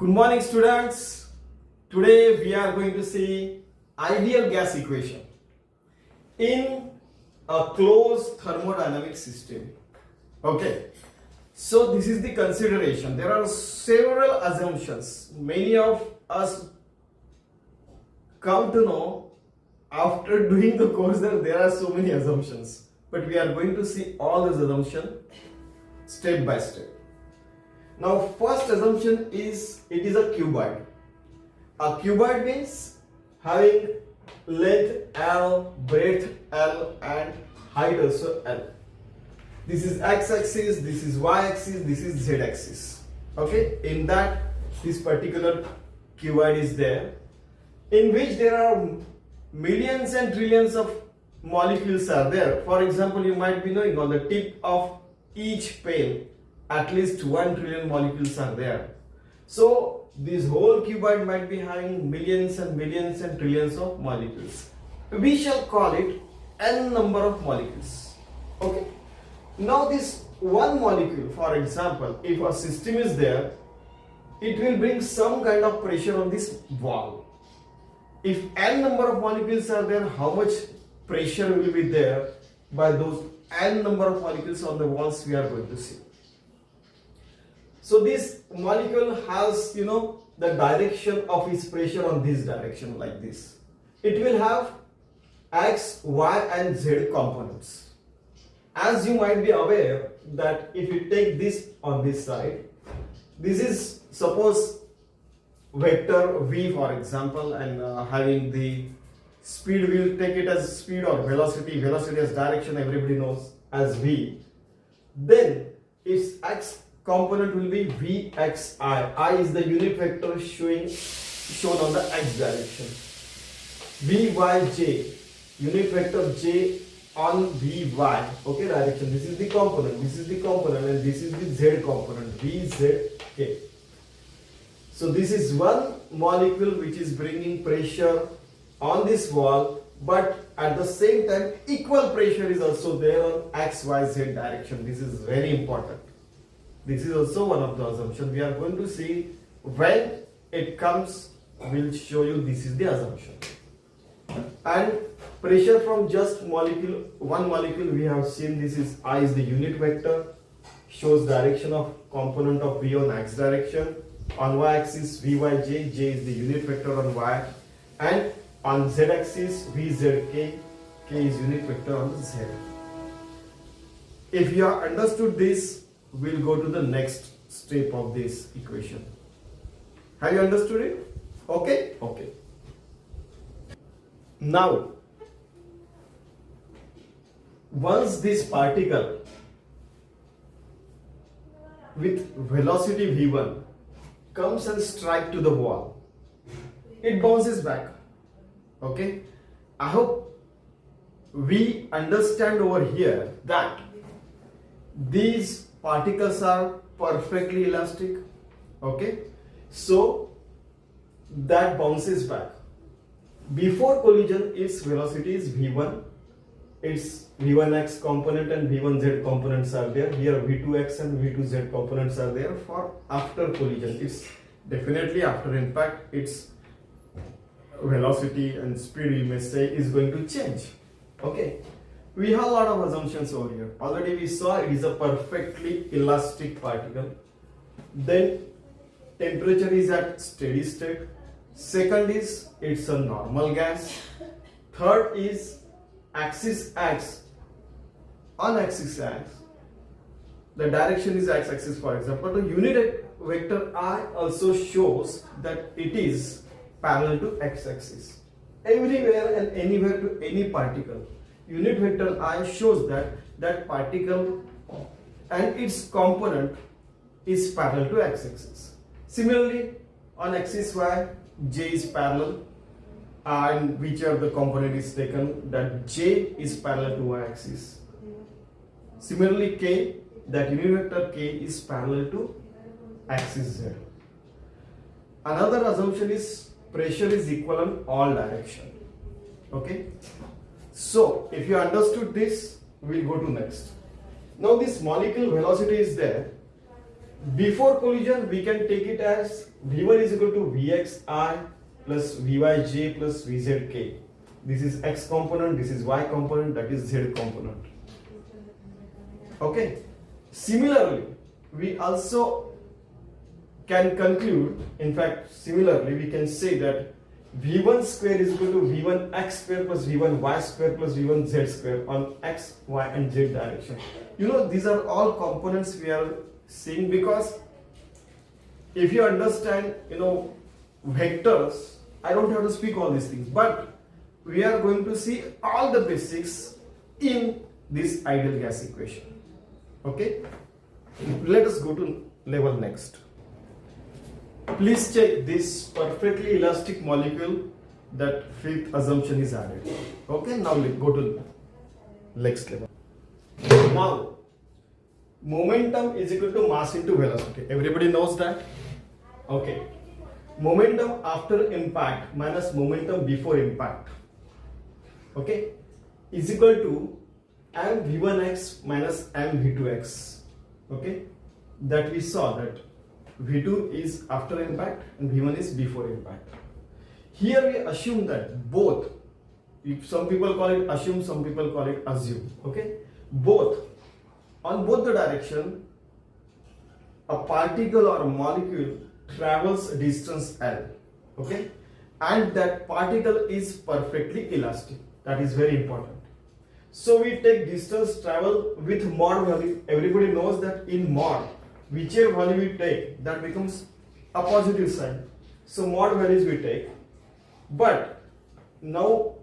Good morning, students. Today we are going to see ideal gas equation in a closed thermodynamic system. Okay, so this is the consideration. There are several assumptions. Many of us come to know after doing the course that there are so many assumptions, but we are going to see all these assumptions step by step. Now, first assumption is it is a cuboid. A cuboid means having length L, breadth L, and height also L. This is x-axis, this is y-axis, this is z-axis. Okay, in that this particular cuboid is there, in which there are millions and trillions of molecules are there. For example, you might be knowing on the tip of each pail at least 1 trillion molecules are there. So this whole cuboid might be having millions and millions and trillions of molecules. We shall call it n number of molecules. Okay. Now this one molecule, for example, if a system is there, it will bring some kind of pressure on this wall. If n number of molecules are there, how much pressure will be there by those n number of molecules on the walls we are going to see. So this molecule has, the direction of its pressure on this direction like this. It will have x, y and z components. As you might be aware that if you take this on this side, this is suppose vector v for example, and having the speed, we will take it as speed or velocity as direction, everybody knows as v. Then its x component will be vxi. I is the unit vector shown on the x direction. Vyj, unit vector j on vy, okay, direction. This is the component, and this is the z component, vzk. So this is one molecule which is bringing pressure on this wall, but at the same time equal pressure is also there on x, y, z direction. This is very important. This is also one of the assumptions we are going to see. When it comes, we'll show you this is the assumption. And pressure from just one molecule we have seen. This is I is the unit vector, shows direction of component of V on x direction. On y axis Vyj, j is the unit vector on y, and on z axis Vzk, k is unit vector on z. If you have understood this, we'll go to the next step of this equation. Have you understood it? Okay? Okay. Now, once this particle with velocity v1 comes and strike to the wall, it bounces back. Okay? I hope we understand over here that these particles are perfectly elastic. Okay, so that bounces back. Before collision, its velocity is v1, its v1x component and v1z components are there. Here v2x and v2z components are there. For after collision, it's definitely after impact, its velocity and speed, you may say, is going to change. Okay, we have a lot of assumptions over here. Already we saw it is a perfectly elastic particle. Then temperature is at steady state. Second is it's a normal gas. Third is axis x. On axis x, the direction is x-axis, for example. The unit vector I also shows that it is parallel to x-axis. Everywhere and anywhere to any particle, unit vector I shows that particle and its component is parallel to x-axis. Similarly, on axis y, j is parallel, and whichever the component is taken, that j is parallel to y-axis. Similarly, k, that unit vector k is parallel to axis z. Another assumption is pressure is equal in all directions. Okay, so if you understood this, we'll go to next. Now this molecule velocity is there, Before collision, we can take it as V1 is equal to Vxi plus Vyj plus Vzk. This is x component, this is y component, that is z component. Okay. Similarly, we also can conclude, in fact, similarly, we can say that V1 square is equal to V1x square plus V1y square plus V1z square on x, y and z direction. You know, these are all components we are seeing, because if you understand, vectors, I don't have to speak all these things, but we are going to see all the basics in this ideal gas equation. Okay, let us go to level next. Please check this perfectly elastic molecule, that fifth assumption is added. Okay, now let's go to next level. Now, momentum is equal to mass into velocity. Everybody knows that? Okay. Momentum after impact minus momentum before impact, okay, is equal to mv1x minus mv2x. Okay, that we saw that v2 is after impact and v1 is before impact. Here we assume that both, some people call it assume, some people call it assume. Okay, both, on both the direction, a particle or a molecule travels a distance L, okay, and that particle is perfectly elastic. That is very important. So we take distance travel with mod value. Everybody knows that in mod, whichever value we take, that becomes a positive sign. So mod values we take, but now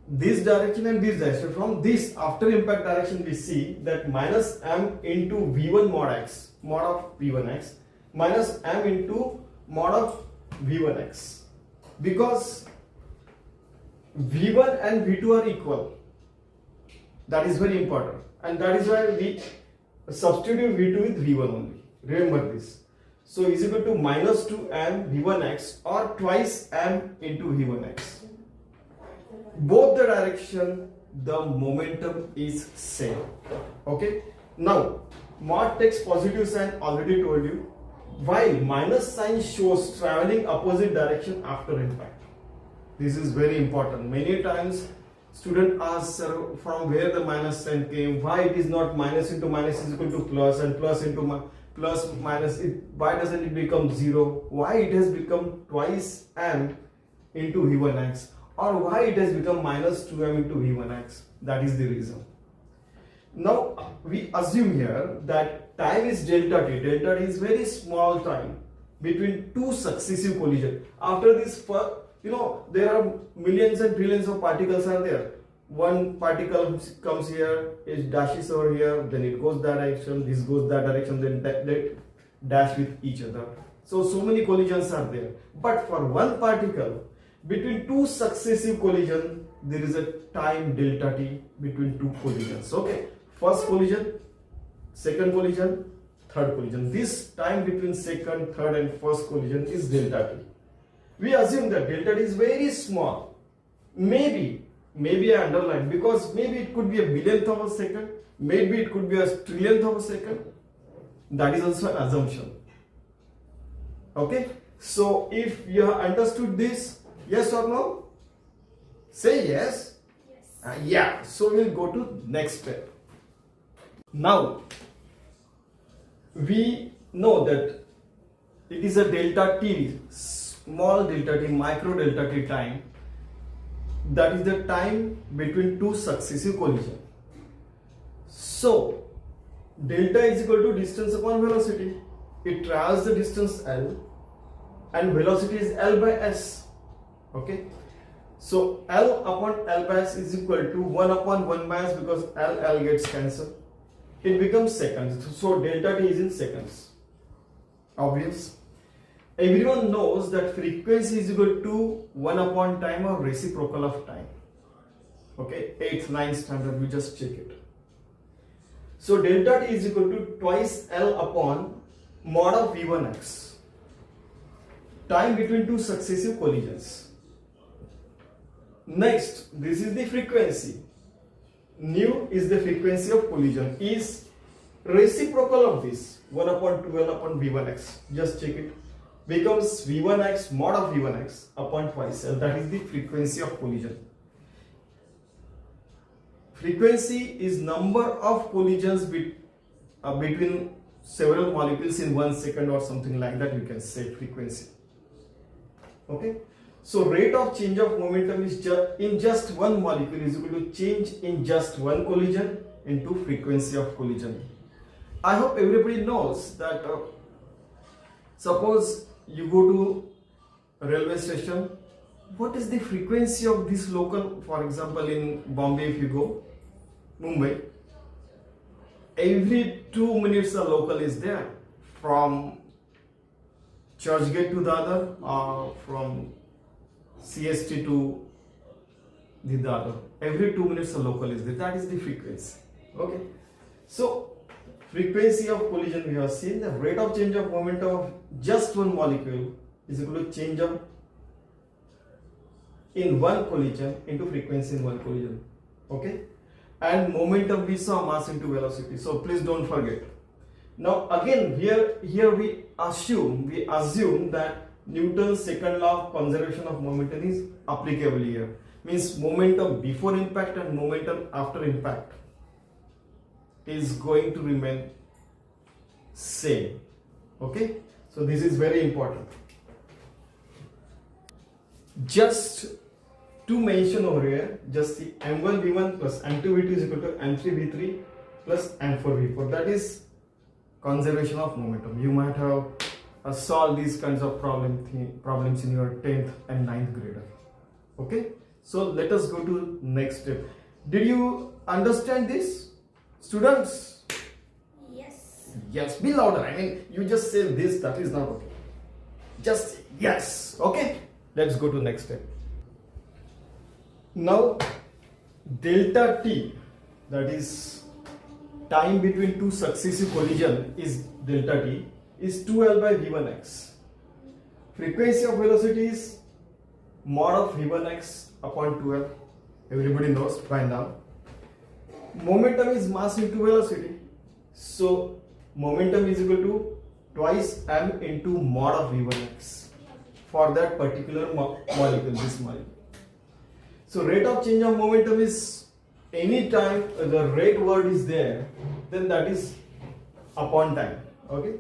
this direction and this direction, from this after impact direction, we see that minus m into v1 mod x, mod of v1x, minus m into mod of v1x, because v1 and v2 are equal. That is very important, and that is why we substitute v2 with v1 only. Remember this. So is equal to minus 2m v1x or twice m into v1x. Both the direction, the momentum is same. Okay. Now mod takes positive sign, already told you, while minus sign shows traveling opposite direction after impact. This is very important. Many times student asks, sir, from where the minus sign came, why it is not minus into minus is equal to plus, and plus into plus minus, why doesn't it become 0? Why it has become twice m into v1x, or why it has become minus 2m into v1x? That is the reason. Now we assume here that time is delta t. Delta t is very small time between two successive collisions. After this, there are millions and trillions of particles are there. One particle comes here, it dashes over here, then it goes that direction, this goes that direction, then they dash with each other. So many collisions are there. But for one particle, between two successive collisions, there is a time delta t between two collisions. Okay, first collision, second collision, third collision. This time between second, third and first collision is delta t. We assume that delta t is very small. Maybe I underline, because maybe it could be a billionth of a second, maybe it could be a trillionth of a second. That is also an assumption. Okay, so if you have understood this, yes or no? Say yes. Yes. Yeah. So we'll go to next step. Now we know that it is a delta t, small delta t, micro delta t time. That is the time between two successive collisions. So delta is equal to distance upon velocity. It travels the distance L, and velocity is L by s. Okay, so L upon L by s is equal to 1 upon 1 by s, because L gets cancelled. It becomes seconds. So delta t is in seconds. Obvious. Everyone knows that frequency is equal to 1 upon time or reciprocal of time. Okay, 8th, 9th standard, we just check it. So delta t is equal to twice L upon mod of v1x. Time between two successive collisions. Next, this is the frequency. Nu is the frequency of collision. Is reciprocal of this 1 upon 2l upon v1x, just check it, becomes v1x mod of v1x upon twice l. That is the frequency of collision. Frequency is number of collisions between several molecules in 1 second or something like that, you can say frequency. Okay, so rate of change of momentum is in just one molecule is equal to change in just one collision into frequency of collision. I hope everybody knows that suppose you go to a railway station, what is the frequency of this local? For example, in Bombay, if you go, Mumbai, every 2 minutes a local is there from Churchgate to Dadar, or from CST to the Dadar. Every 2 minutes a local is there. That is the frequency. Okay. So frequency of collision, we have seen the rate of change of momentum of just one molecule is equal to change of in one collision into frequency in one collision. Okay. And momentum we saw mass into velocity. So please don't forget. Now again here we assume that Newton's second law of conservation of momentum is applicable here. Means momentum before impact and momentum after impact is going to remain same. Okay, so this is very important. Just to mention over here, just the m1 v1 plus m2 v2 is equal to m3 v3 plus m4 v4. That is conservation of momentum. You might have solved these kinds of problems in your 10th and 9th grader. Okay, so let us go to next step. Did you understand this, students? Yes. Yes, be louder. I mean, you just say this, that is not okay. Just yes. Okay, let's go to next step. Now delta t, that is time between two successive collision, is delta t is 2l by v1x. Frequency of velocity is mod of v1x upon 2l. Everybody knows by now. Momentum is mass into velocity, so momentum is equal to twice m into mod of v1x for that particular molecule, this molecule. So rate of change of momentum is any time the rate word is there, then that is upon time. Okay,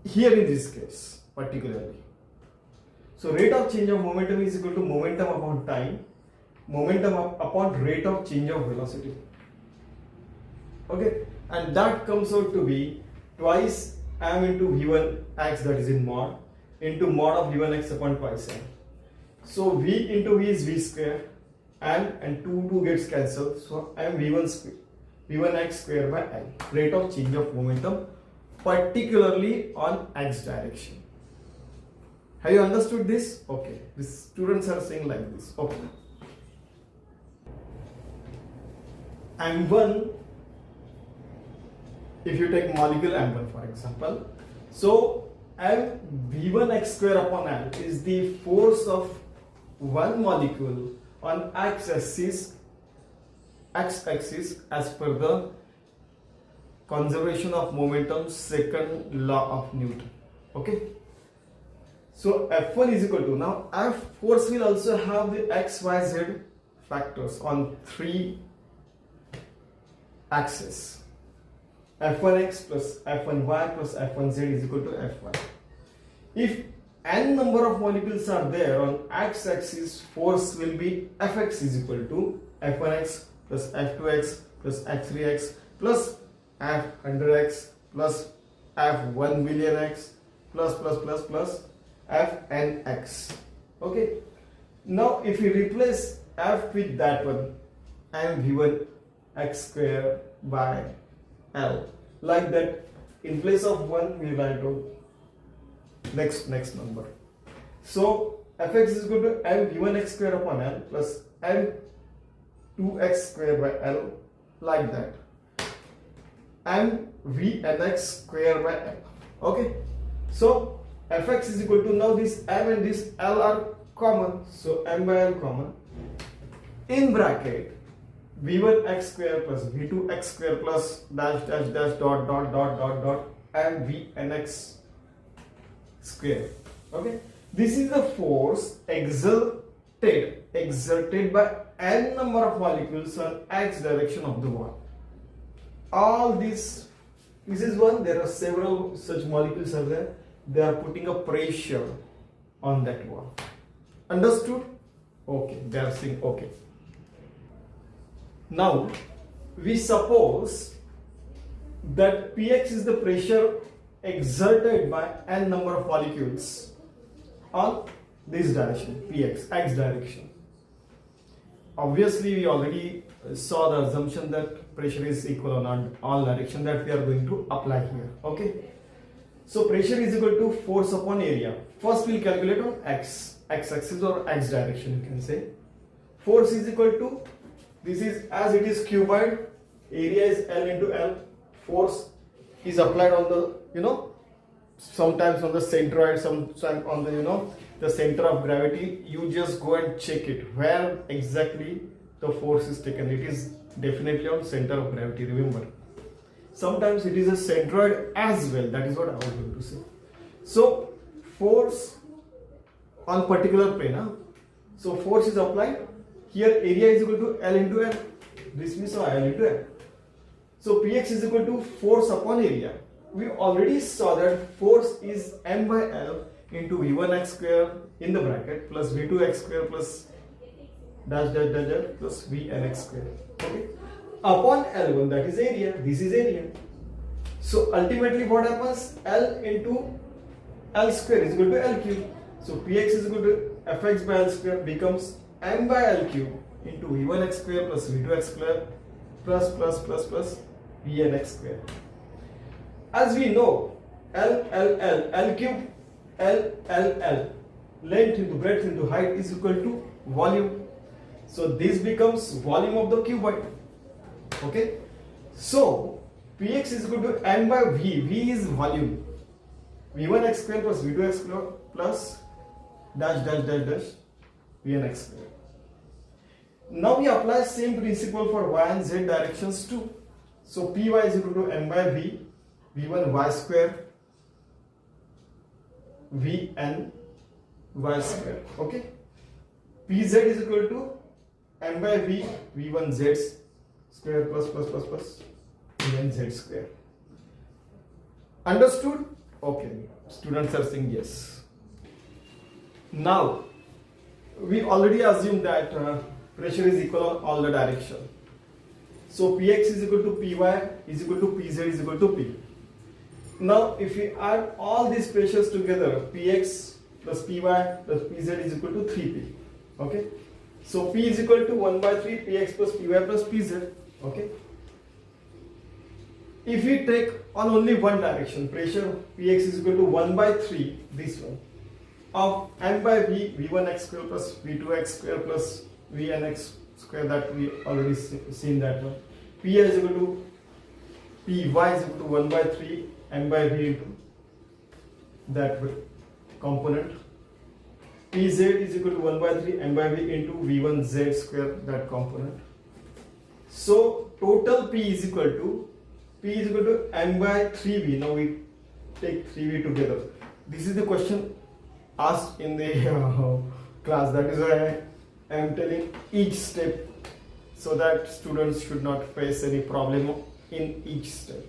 here in this case particularly. So rate of change of momentum is equal to momentum upon time, momentum upon rate of change of velocity. Okay, and that comes out to be twice m into v1x, that is in mod, into mod of v1x upon twice m. So v into v is v square, and 2 gets cancelled, so m v1x square by l. Rate of change of momentum, particularly on x direction. Have you understood this? Okay, the students are saying like this. Okay, m1, if you take molecule m1 for example, so m v1x square upon l is the force of one molecule on x-axis as per the conservation of momentum second law of Newton. Okay, so F1 is equal to, now F force will also have the x, y, z factors on 3 axes. F1x plus F1y plus F1z is equal to F1. If n number of molecules are there on x-axis, force will be Fx is equal to F1x plus F2x plus F3x plus F100x plus F1 billion x plus Fnx. Okay, now if you replace F with that one, m v1 x square by l, like that, in place of 1 we write out next number. So Fx is equal to m v1x square upon l plus m 2x square by l, like that, m vnx square by l. Okay, so Fx is equal to, now this m and this l are common, so m by l common, in bracket v1x square plus v2x square plus dash dash dash dot dot dot dot dot and vnx square. Okay, this is the force exerted by n number of molecules on x direction of the wall. All this is one. There are several such molecules are there. They are putting a pressure on that wall. Understood? Okay, they are saying okay. Now we suppose that Px is the pressure exerted by n number of molecules on this direction, Px, x direction. Obviously we already saw the assumption that pressure is equal on all direction that we are going to apply here. Okay, so pressure is equal to force upon area. First we'll calculate on x axis or x direction, you can say. Force is equal to, this is as it is cuboid, area is L into L. Force is applied on the, sometimes on the centroid, sometimes on the, the center of gravity. You just go and check it where exactly the force is taken. It is definitely on center of gravity, remember. Sometimes it is a centroid as well. That is what I was going to say. So force on particular plane. So force is applied. Here area is equal to L into L. This means L into L. So Px is equal to force upon area. We already saw that force is m by L into v1x square in the bracket plus v2x square plus dash dash dash dash plus vnx square. Okay, upon L1, that is area. This is area. So ultimately what happens? L into L square is equal to L cube. So Px is equal to fx by L square becomes m by L cube into v1x square plus v2x square plus vnx square. As we know, L cube, L, length into breadth into height is equal to volume. So this becomes volume of the cuboid. Okay, so Px is equal to m by v. V is volume. v1x square plus v2x square plus dash dash dash dash vnx square. Now we apply same principle for y and z directions too. So py is equal to m by v, v1 y square, vn y square. Okay, pz is equal to m by v, v1 z square plus vn z square. Understood? Okay, students are saying yes. Now we already assumed that pressure is equal on all the direction. So Px is equal to Py is equal to Pz is equal to P. Now if we add all these pressures together, Px plus Py plus Pz is equal to 3P. Okay, so P is equal to 1 by 3 Px plus Py plus Pz. Okay, if we take on only one direction, pressure Px is equal to 1 by 3, this one, of m by v, v1x square plus v2x square plus vnx square, that we already seen that one. Py is equal to Py is equal to 1 by 3 m by v into that component. Pz is equal to 1 by 3 m by v into v1z square, that component. So total P is equal to m by 3v. Now we take 3v together. This is the question asked in the class. That is why I am telling each step, so that students should not face any problem in each step.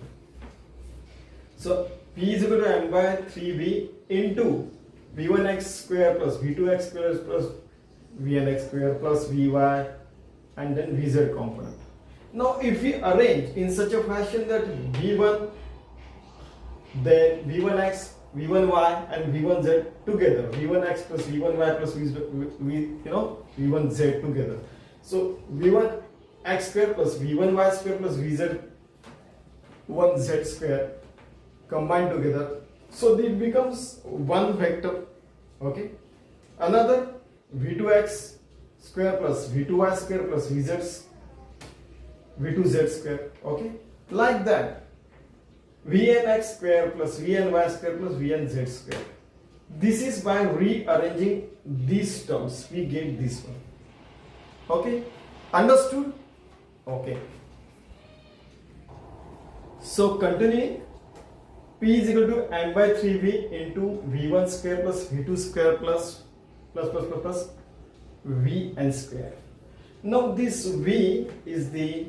So P is equal to m by 3v into v1x square plus v2x square plus vnx square plus vy and then vz component. Now if we arrange in such a fashion that v1, then v1x, v1y and v1z together, v1x plus v1y plus v1z together. So v1x square plus v1y square plus vz1z square combined together. So it becomes one vector. Okay. Another v2x square plus v2y square plus v2z square. Okay. Like that. vnx square plus vny square plus vnz square. This is by rearranging these terms we get this one. Okay, understood? Okay. So continuing, P is equal to n by 3v into v1 square plus v2 square plus vn square. Now this v is the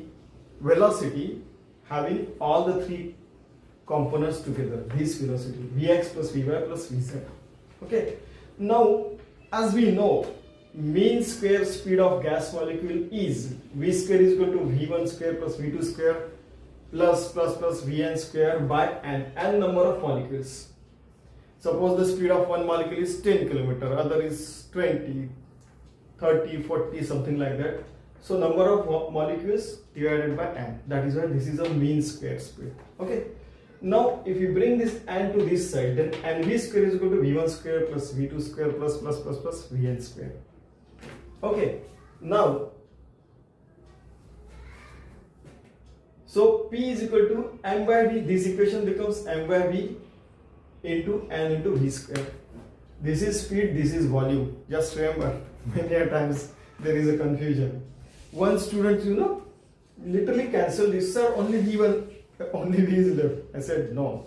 velocity having all the three components together, this velocity vx plus vy plus vz. Okay. Now as we know, mean square speed of gas molecule is v square is equal to v1 square plus v2 square plus vn square by n number of molecules. Suppose the speed of one molecule is 10 km, other is 20, 30, 40, something like that. So number of molecules divided by n. That is why this is a mean square speed. Okay. Now if you bring this n to this side, then nv square is equal to v1 square plus v2 square plus vn square. Okay. Now so P is equal to m by v. This equation becomes m by v into n into v square. This is speed, this is volume. Just remember, many a times there is a confusion. One student, literally cancelled this. Sir, only v1, only v is left. I said no.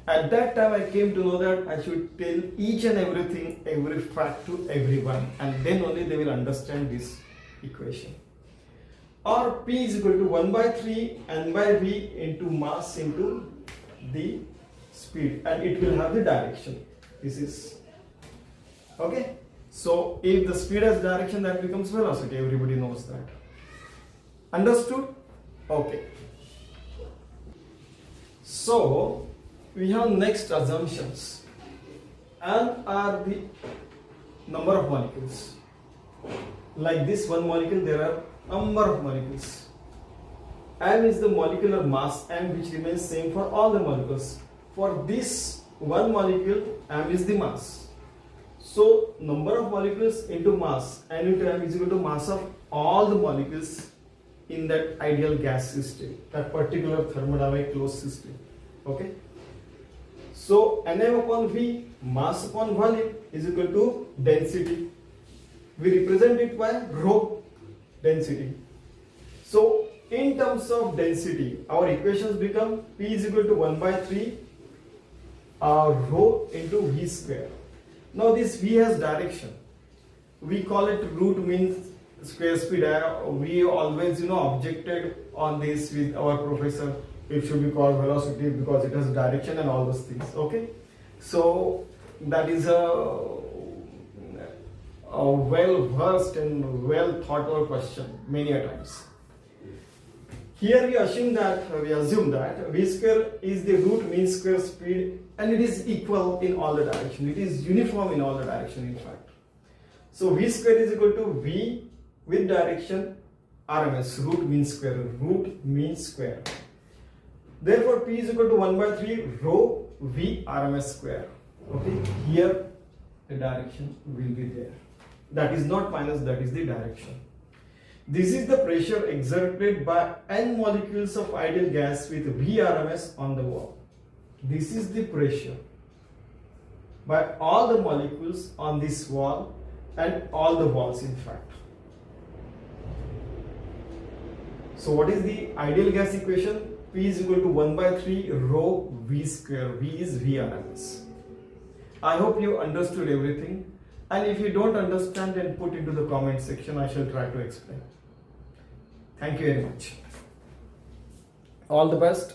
At that time, I came to know that I should tell each and everything, every fact to everyone, and then only they will understand this equation. Or P is equal to 1 by 3 n by v into mass into the speed, and it will have the direction. This is okay. So if the speed has direction, that becomes velocity. Everybody knows that. Understood? Okay. So we have next assumptions. N are the number of molecules. Like this one molecule, there are number of molecules. M is the molecular mass, M which remains same for all the molecules. For this one molecule, M is the mass. So number of molecules into mass, N into M is equal to mass of all the molecules in that ideal gas system, that particular thermodynamic closed system. Okay. So Nm upon V, mass upon volume, is equal to density. We represent it by rho density. So in terms of density, our equations become P is equal to 1 by 3 rho into V square. Now this V has direction. We call it root mean square speed. We always objected on this with our professor. It should be called velocity because it has direction and all those things. Okay. So that is a well versed and well thought out question many a times. Here we assume that V square is the root mean square speed, and it is equal in all the direction. It is uniform in all the direction, in fact. So V square is equal to V with direction RMS, root mean square. Therefore P is equal to 1 by 3 rho V RMS square. Okay, here the direction will be there. That is not minus, that is the direction. This is the pressure exerted by n molecules of ideal gas with VRMS on the wall. This is the pressure by all the molecules on this wall and all the walls, in fact. So what is the ideal gas equation? P is equal to 1 by 3 rho V square. V is VRMS. I hope you understood everything. And if you don't understand, then put into the comment section. I shall try to explain. Thank you very much. All the best.